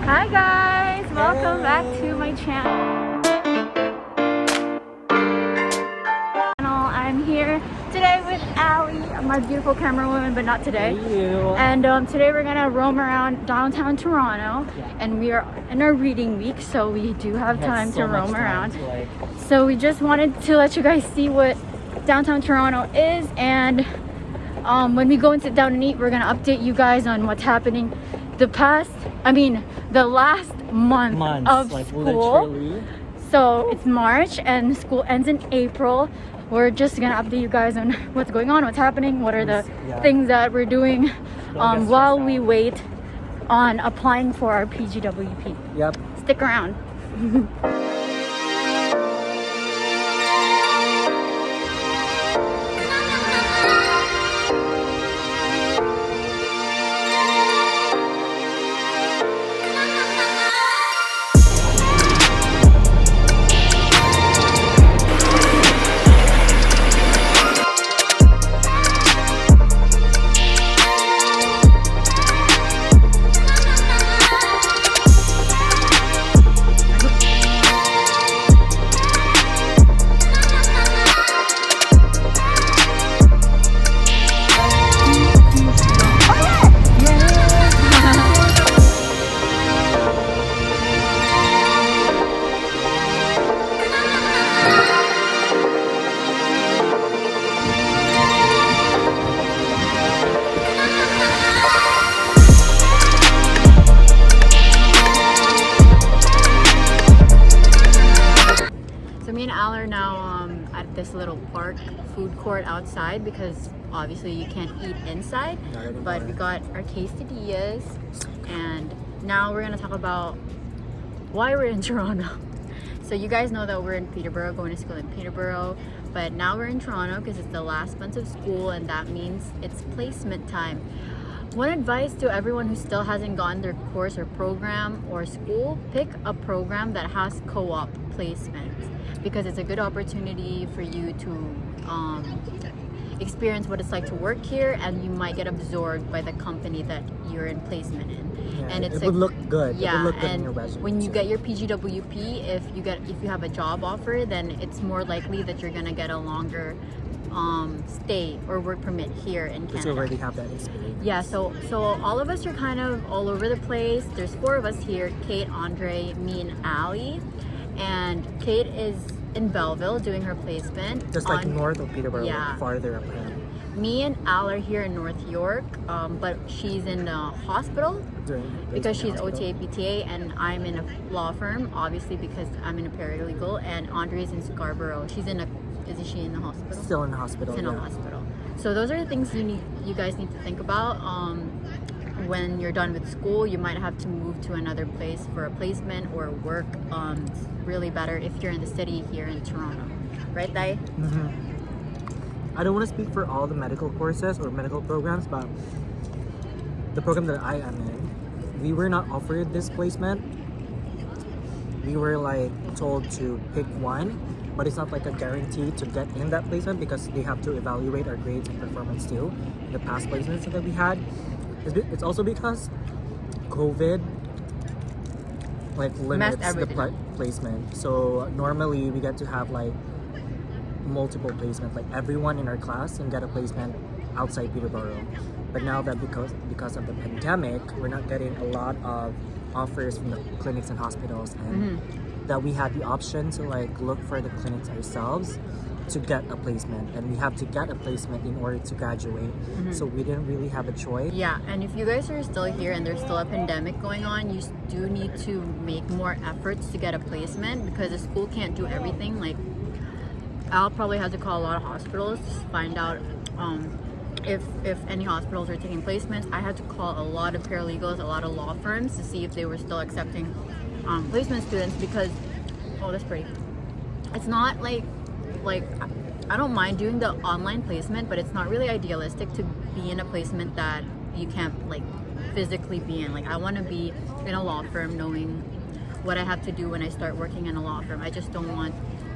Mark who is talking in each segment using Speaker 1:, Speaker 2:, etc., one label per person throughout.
Speaker 1: Hi guys! Welcome back to my channel. I'm here today with Allie, my beautiful camera woman, but not today. And today we're gonna roam around downtown Toronto, and we are in our reading week, so we do have time to roam around. So we just wanted to let you guys see what downtown Toronto is, and when we go and sit down and eat, we're gonna update you guys on what's happening the last month of school.
Speaker 2: Literally.
Speaker 1: So it's March and school ends in April. We're just gonna update you guys on what's going on, what's happening, what are the things that we're doing while we wait on applying for our PGWP.
Speaker 2: Yep.
Speaker 1: Stick around. Me and Al are now at this little park food court outside because obviously you can't eat inside, but we got our quesadillas, and now we're gonna talk about why we're in Toronto. So you guys know that we're in Peterborough, going to school in Peterborough, but now we're in Toronto because it's the last month of school, and that means it's placement time. One advice to everyone who still hasn't gotten their course or program or school: pick a program that has co-op placement, because it's a good opportunity for you to experience what it's like to work here, and you might get absorbed by the company that you're in placement in.
Speaker 2: Yeah,
Speaker 1: and
Speaker 2: it would look good.
Speaker 1: Yeah,
Speaker 2: it would look good
Speaker 1: and
Speaker 2: in your resume.
Speaker 1: when you get your PGWP, if you have a job offer, then it's more likely that you're gonna get a longer stay or work permit here in Canada.
Speaker 2: You already have that experience.
Speaker 1: Yeah, so all of us are kind of all over the place. There's 4 of us here: Kate, Andre, me, and Allie. And Kate is in Belleville doing her placement.
Speaker 2: Just like north of Peterborough,
Speaker 1: yeah.
Speaker 2: farther up here.
Speaker 1: Me and Al are here in North York, but she's in a hospital because she's OTA, PTA, and I'm in a law firm, obviously, because I'm in a paralegal, and Andre's in Scarborough. Is she in the hospital?
Speaker 2: Still in the hospital.
Speaker 1: She's in a hospital. So those are the things you guys need to think about. When you're done with school, you might have to move to another place for a placement or work. It's really better if you're in the city here in Toronto. Right, Dai?
Speaker 2: Mm-hmm. I don't want to speak for all the medical courses or medical programs, but the program that I am in, we were not offered this placement. We were told to pick one, but it's not like a guarantee to get in that placement because they have to evaluate our grades and performance too. The past placements that we had. It's also because COVID limits the placement. So normally we get to have multiple placements. Everyone in our class can get a placement outside Peterborough. But now that because of the pandemic, we're not getting a lot of offers from the clinics and hospitals, and that we had the option to look for the clinics ourselves to get a placement, and we have to get a placement in order to graduate. So we didn't really have a choice.
Speaker 1: Yeah, and if you guys are still here and there's still a pandemic going on, you do need to make more efforts to get a placement, because the school can't do everything. I'll probably have to call a lot of hospitals to find out if any hospitals are taking placements. I had to call a lot of paralegals, a lot of law firms to see if they were still accepting placement students, because that's pretty. It's not like I don't mind doing the online placement, but it's not really idealistic to be in a placement that you can't physically be in. I want to be in a law firm knowing what I have to do when I start working in a law firm. I just don't want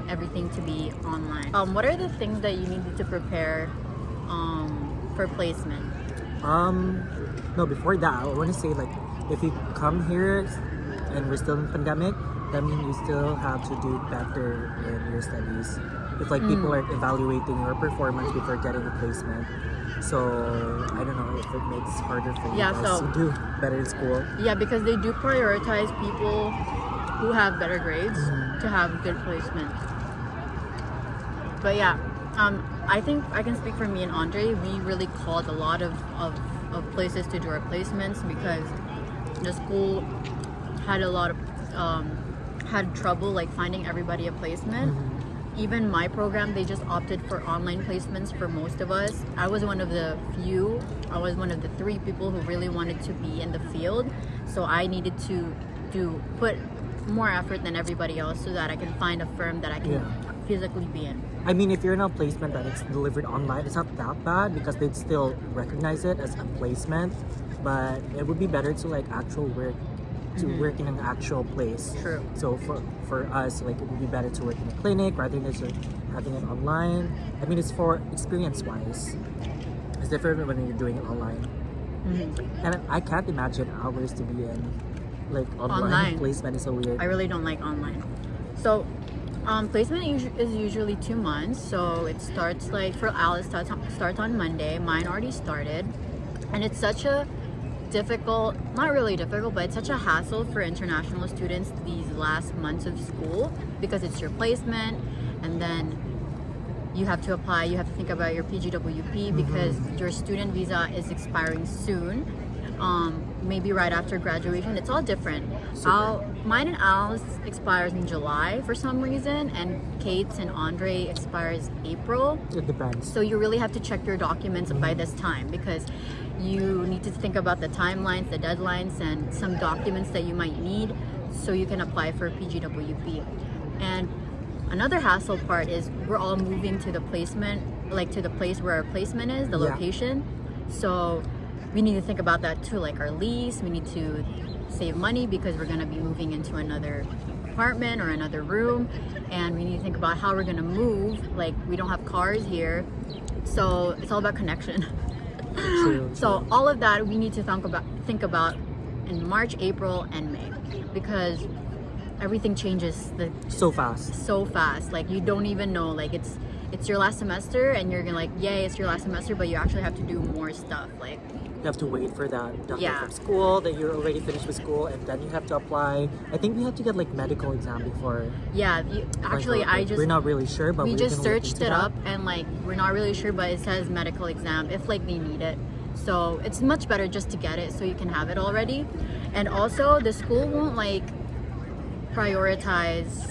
Speaker 1: everything to be online. What are the things that you need to prepare for placement?
Speaker 2: No, before that, I want to say if you come here and we're still in pandemic, that means you still have to do better in your studies. If like people are evaluating your performance before getting a placement. So I don't know if it makes it harder for you guys to do better in school.
Speaker 1: Yeah, because they do prioritize people who have better grades to have good placement. But yeah, I think I can speak for me and Andre. We really called a lot of places to do our placements because the school had a lot of had trouble like finding everybody a placement. Even my program, they just opted for online placements for most of us. I was one of the 3 people who really wanted to be in the field, so I needed to put more effort than everybody else so that I can find a firm that I can physically be in.
Speaker 2: I mean, if you're in a placement that it's delivered online, it's not that bad because they'd still recognize it as a placement, but it would be better to like actual work work in an actual place.
Speaker 1: True.
Speaker 2: So for us, like it would be better to work in a clinic rather than just having it online. I mean, it's for experience wise. It's different when you're doing it online. And I can't imagine hours to be in like online. Placement is so weird.
Speaker 1: I really don't like online. So placement is usually 2 months. So it starts like for Alice starts on Monday. Mine already started, and it's such a difficult, not really difficult, but it's such a hassle for international students these last months of school because it's your placement, and then you have to apply, you have to think about your PGWP because your student visa is expiring soon, maybe right after graduation. It's all different. Mine and Al's expires in July for some reason, and Kate's and Andre expires April.
Speaker 2: It depends.
Speaker 1: So you really have to check your documents by this time because you need to think about the timelines, the deadlines, and some documents that you might need so you can apply for PGWP. And another hassle part is we're all moving to the placement, like to the place where our placement is, the location. So we need to think about that too, like our lease. We need to save money because we're going to be moving into another apartment or another room, and we need to think about how we're going to move. Like we don't have cars here, so it's all about connection.
Speaker 2: True.
Speaker 1: So all of that we need to think about in March, April, and May because everything changes
Speaker 2: so fast.
Speaker 1: Like you don't even know, like it's your last semester and you're gonna like, yay, it's your last semester, but you actually have to do more stuff. Like
Speaker 2: you have to wait for that document from school that you're already finished with school, and then you have to apply. I think we have to get like medical exam before.
Speaker 1: Yeah,
Speaker 2: we're not really sure, but
Speaker 1: we just searched it up, and like we're not really sure, but it says medical exam if like they need it. So it's much better just to get it so you can have it already. And also the school won't like prioritize.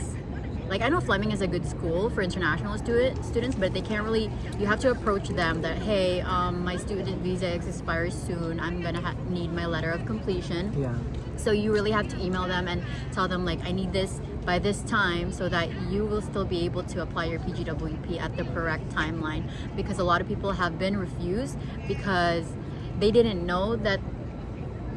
Speaker 1: Like I know Fleming is a good school for international students, but they can't really. You have to approach them that, hey, my student visa expires soon. I'm gonna need my letter of completion.
Speaker 2: Yeah.
Speaker 1: So you really have to email them and tell them like, I need this by this time, so that you will still be able to apply your PGWP at the correct timeline. Because a lot of people have been refused because they didn't know that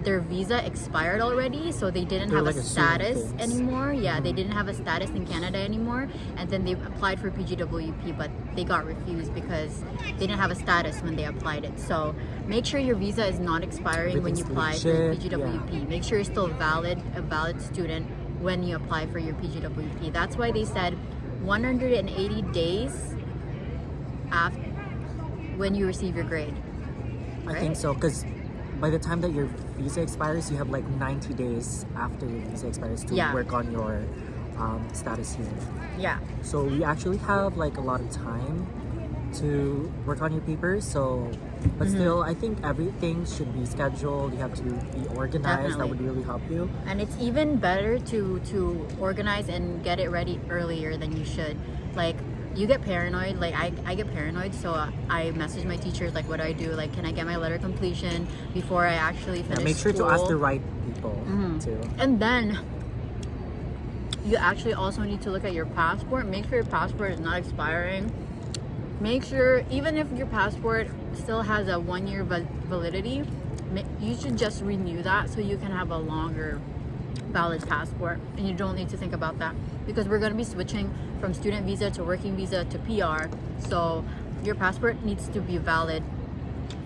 Speaker 1: their visa expired already, so they didn't have
Speaker 2: like
Speaker 1: a status anymore. Yeah, they didn't have a status in Canada anymore, and then they applied for PGWP, but they got refused because they didn't have a status when they applied it. So make sure your visa is not expiring when you apply for PGWP. Yeah. Make sure you're still a valid student when you apply for your PGWP. That's why they said 180 days after when you receive your grade. Right?
Speaker 2: I think so, because by the time that your visa expires, you have like 90 days after your visa expires to work on your status here.
Speaker 1: Yeah.
Speaker 2: So we actually have like a lot of time to work on your papers. So, but still, I think everything should be scheduled. You have to be organized. Definitely. That would really help you.
Speaker 1: And it's even better to organize and get it ready earlier than you should. Like, you get paranoid, like I get paranoid, so I message my teachers, like, what do I do? Like, can I get my letter completion before I actually finish
Speaker 2: make sure
Speaker 1: school?
Speaker 2: to ask the right people too.
Speaker 1: And then you actually also need to look at your passport. Make sure your passport is not expiring. Make sure, even if your passport still has a 1-year validity, you should just renew that so you can have a longer valid passport, and you don't need to think about that because we're going to be switching from student visa to working visa to PR, so your passport needs to be valid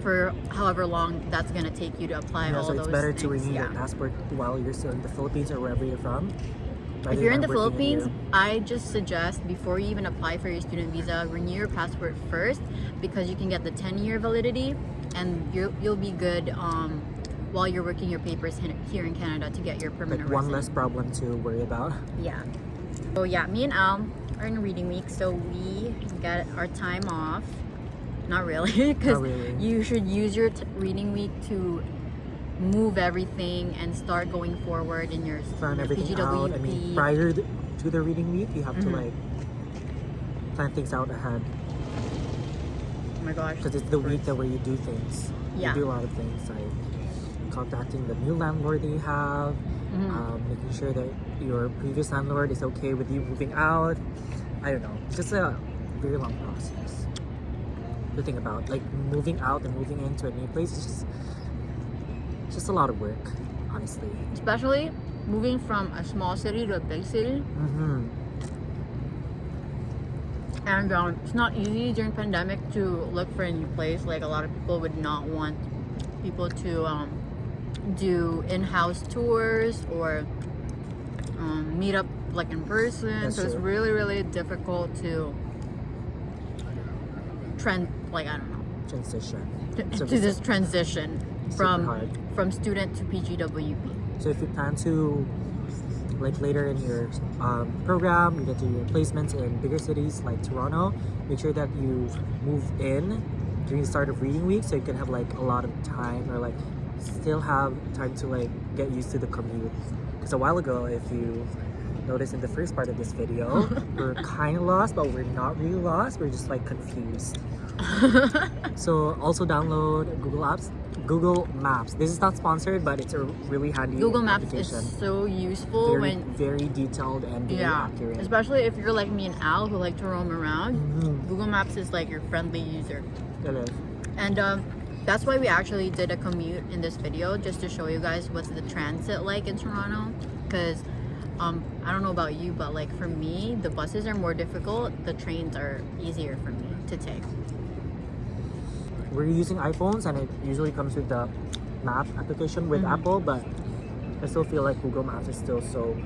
Speaker 1: for however long that's gonna take you to apply all
Speaker 2: so
Speaker 1: those
Speaker 2: it's better
Speaker 1: things.
Speaker 2: to renew your passport while you're still in the Philippines or wherever you're from.
Speaker 1: If you're in the
Speaker 2: rather than working
Speaker 1: Philippines,
Speaker 2: here.
Speaker 1: I just suggest before you even apply for your student visa, renew your passport first, because you can get the 10-year validity, and you'll be good while you're working your papers here in Canada to get your permanent
Speaker 2: Like one
Speaker 1: resident.
Speaker 2: less problem to worry about.
Speaker 1: Yeah. So yeah, me and Al are in reading week, so we got our time off. Not really, because
Speaker 2: Not really.
Speaker 1: you should use your reading week to move everything and start going forward in your
Speaker 2: Plan everything
Speaker 1: PGWP.
Speaker 2: out. I mean, prior to the reading week, you have to like plan things out ahead.
Speaker 1: Oh my gosh.
Speaker 2: Because it's the week that where you do things.
Speaker 1: Yeah.
Speaker 2: You do a lot of things like contacting the new landlord that you have, making sure that your previous landlord is okay with you moving out. I don't know. It's just a very long process to think about. Like moving out and moving into a new place is just a lot of work, honestly.
Speaker 1: Especially moving from a small city to a big city. And it's not easy during pandemic to look for a new place. Like a lot of people would not want people to do in-house tours or meet up like in person.
Speaker 2: That's
Speaker 1: so it's
Speaker 2: true.
Speaker 1: really, really difficult to
Speaker 2: Transition.
Speaker 1: to this transition
Speaker 2: Super hard.
Speaker 1: from student to PGWP.
Speaker 2: So if you plan to, like later in your program, you get to your placements in bigger cities like Toronto, make sure that you move in during the start of reading week so you can have like a lot of time or like still have time to like get used to the commute. Because a while ago, if you notice in the first part of this video, we're kind of lost, but we're not really lost. We're just like confused. So also download Google Maps. This is not sponsored, but it's a really handy
Speaker 1: Google Maps
Speaker 2: application.
Speaker 1: is so useful
Speaker 2: Very detailed and very accurate.
Speaker 1: especially if you're like me and Al who like to roam around. Google Maps is like your friendly user,
Speaker 2: It is.
Speaker 1: and that's why we actually did a commute in this video, just to show you guys what's the transit like in Toronto. Because I don't know about you, but like for me, the buses are more difficult, the trains are easier for me to take.
Speaker 2: We're using iPhones and it usually comes with the map application with Apple, but I still feel like Google Maps is still so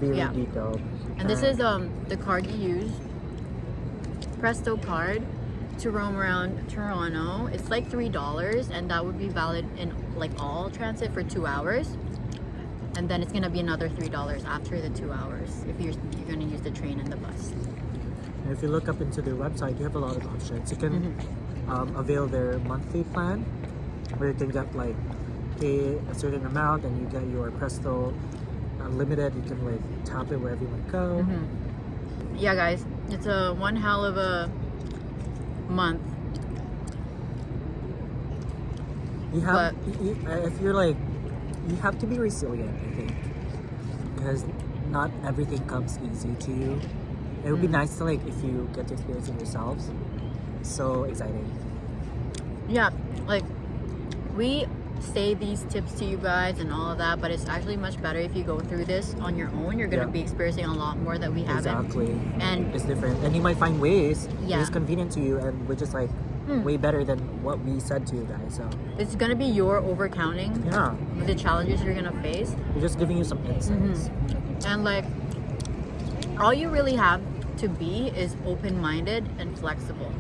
Speaker 2: very detailed.
Speaker 1: And this is the card you use, Presto card, to roam around Toronto. It's like $3, and that would be valid in like all transit for 2 hours. And then it's gonna be another $3 after the 2 hours if you're gonna use the train and the bus.
Speaker 2: And if you look up into their website, you have a lot of options. You can avail their monthly plan, where you can get like pay a certain amount and you get your Presto Unlimited. You can like tap it wherever you want to go.
Speaker 1: Yeah, guys, it's a one hell of a month.
Speaker 2: You have, if you're like, you have to be resilient, I think, because not everything comes easy to you. It would be nice to like if you get to experience it yourselves. So exciting.
Speaker 1: Yeah, like we say these tips to you guys and all of that, but it's actually much better if you go through this on your own. You're gonna be experiencing a lot more that we haven't.
Speaker 2: Exactly.
Speaker 1: And
Speaker 2: it's different, and you might find ways
Speaker 1: Yeah.
Speaker 2: which is convenient to you, and which is like way better than what we said to you guys. So
Speaker 1: it's gonna be your overcounting
Speaker 2: yeah,
Speaker 1: the challenges you're gonna face.
Speaker 2: we're just giving you some insights.
Speaker 1: And like all you really have to be is open-minded and flexible.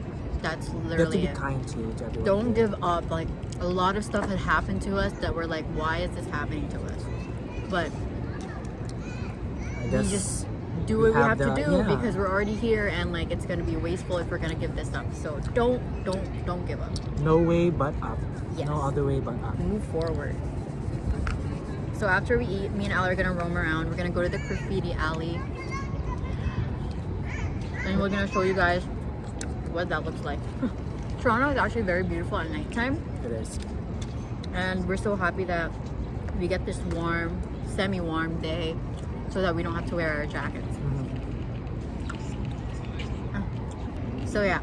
Speaker 1: That's
Speaker 2: You have to
Speaker 1: literally
Speaker 2: be
Speaker 1: it.
Speaker 2: kind to everyone.
Speaker 1: Don't give up. Like a lot of stuff had happened to us that we're like, why is this happening to us? But
Speaker 2: I
Speaker 1: we
Speaker 2: guess
Speaker 1: just do what we have to do
Speaker 2: yeah.
Speaker 1: because we're already here, and like it's gonna be wasteful if we're gonna give this up. So don't give up.
Speaker 2: No way but up.
Speaker 1: Yes.
Speaker 2: No other way but up.
Speaker 1: Move forward. So after we eat, me and Al are gonna roam around. We're gonna go to the graffiti alley, and we're gonna show you guys what that looks like. Toronto is actually very beautiful at nighttime,
Speaker 2: It is.
Speaker 1: and we're so happy that we get this warm, semi-warm day so that we don't have to wear our jackets. So yeah,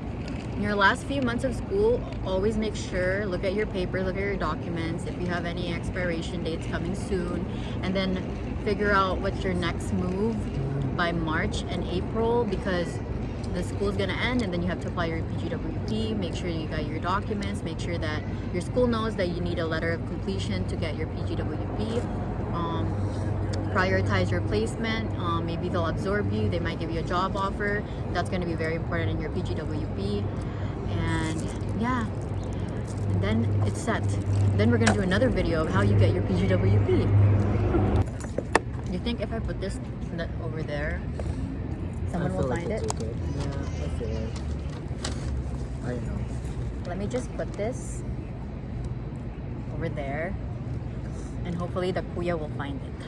Speaker 1: in your last few months of school, always make sure, look at your papers, look at your documents, if you have any expiration dates coming soon, and then figure out what's your next move by March and April, because the school's gonna end, and then you have to apply your PGWP. Make sure you got your documents. Make sure that your school knows that you need a letter of completion to get your PGWP. Prioritize your placement. Maybe they'll absorb you. They might give you a job offer. That's going to be very important in your PGWP. And yeah, and then it's set. Then we're going to do another video of how you get your PGWP. You think if I put this over there, someone will find it?
Speaker 2: Yeah, I feel it. I know.
Speaker 1: Let me just put this over there, and hopefully the kuya will find it.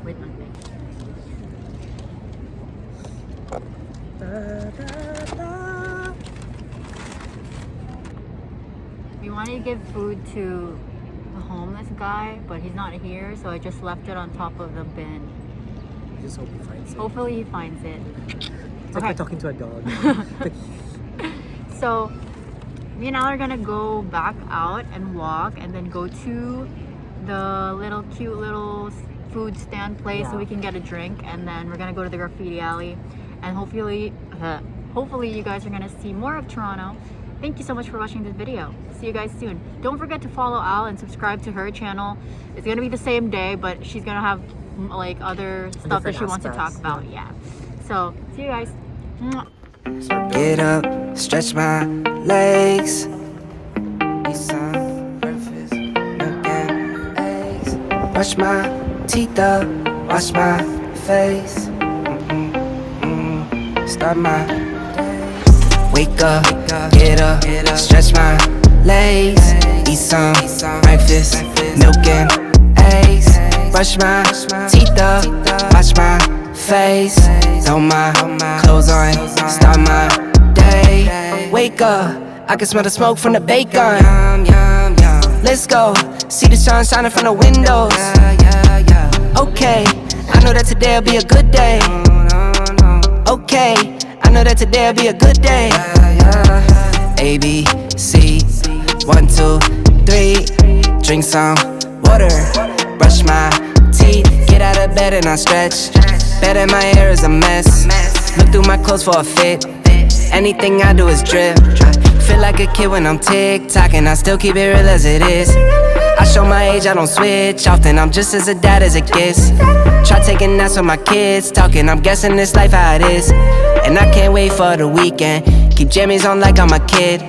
Speaker 1: Wait, one thing. We wanted to give food to a homeless guy, but he's not here, so I just left it on top of the bin.
Speaker 2: I just hope he finds it.
Speaker 1: Hopefully he finds it.
Speaker 2: It's like we're talking to a dog.
Speaker 1: So me and Al are gonna go back out and walk, and then go to the little cute little food stand place so we can get a drink, and then we're gonna go to the graffiti alley, and hopefully you guys are gonna see more of Toronto. Thank you so much for watching this video. See you guys soon. Don't forget to follow Al and subscribe to her channel. It's gonna be the same day, but she's gonna have like other stuff that she wants to talk about. Yeah. So see you guys.
Speaker 3: Get up, stretch my legs. Eat some breakfast, milk and eggs. Brush my teeth up, wash my face. Start my day. Wake up, get up, stretch my legs. Eat some breakfast, milk and eggs. Brush my teeth up, wash my face. Throw my clothes on, start my day. Wake up, I can smell the smoke from the bacon. Let's go, see the sun shining from the windows. Okay, I know that today'll be a good day. Okay, I know that today'll be a good day. A, B, C, 1, 2, 3. Drink some water, brush my teeth. Get out of bed and I stretch. Bed in my hair is a mess. Look through my clothes for a fit. Anything I do is drip. Feel like a kid when I'm tick-tocking. I still keep it real as it is. I show my age, I don't switch often. I'm just as a dad as it gets. Try taking naps with my kids talking. I'm guessing this life how it is. And I can't wait for the weekend. Keep jammies on like I'm a kid.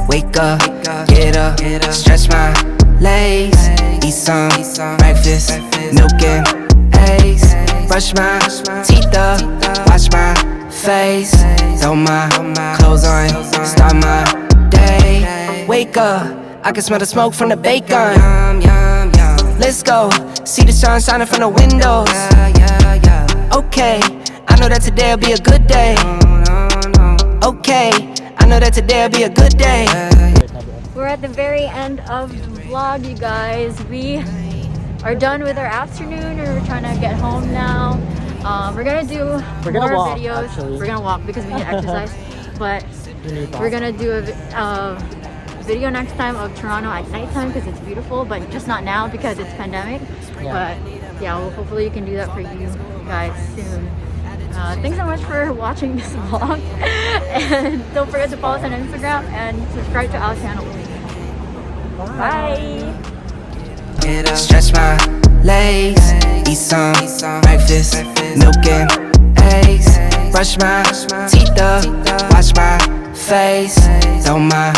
Speaker 3: Wake up, get up, stretch my legs. Eat some breakfast, milk and eggs. Brush my teeth up, wash my face. Throw my clothes on, start my day. Wake up, I can smell the smoke from the bacon. Let's go, see the sun shining from the windows. Okay, I know that today'll be a good day. Okay, I know that today'll be a good day.
Speaker 1: We're at the very end of the vlog, you guys. We are done with our afternoon, and we're trying to get home now. We're gonna do more
Speaker 2: walk,
Speaker 1: videos.
Speaker 2: actually.
Speaker 1: We're gonna walk because we need exercise, but we're gonna do a video next time of Toronto at nighttime because it's beautiful, but just not now because it's pandemic. But yeah, well, hopefully you can do that for you guys soon. Thanks so much for watching this vlog, and don't forget to follow us on Instagram and subscribe to our channel. Bye.
Speaker 3: Get up, stretch my legs. Eat some breakfast, milk and eggs. Brush my teeth up, wash my face. Throw my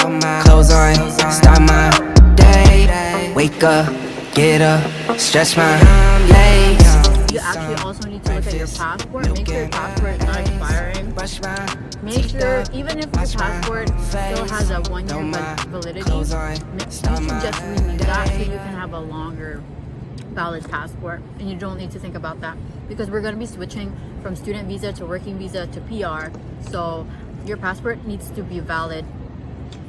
Speaker 3: clothes on, start my day. Wake up, get up, stretch my legs.
Speaker 1: You actually also need to look at your passport. Make sure your passport is not expiring. Make sure, even if your passport still has a 1 year validity, you should just renew that so you can have a longer valid passport, and you don't need to think about that because we're going to be switching from student visa to working visa to PR. So your passport needs to be valid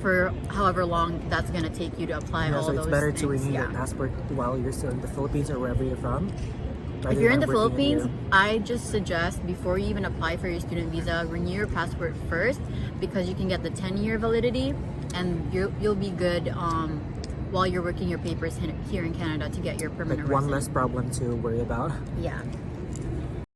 Speaker 1: for however long that's going to take you to apply all
Speaker 2: so
Speaker 1: those
Speaker 2: it's better
Speaker 1: things.
Speaker 2: to renew your passport while you're still in the Philippines or wherever you're from.
Speaker 1: If you're in the Philippines, I just suggest before you even apply for your student visa, renew your passport first because you can get the 10-year validity, and you'll be good while you're working your papers here in Canada to get your permanent
Speaker 2: one
Speaker 1: residence.
Speaker 2: less problem to worry about.
Speaker 1: Yeah.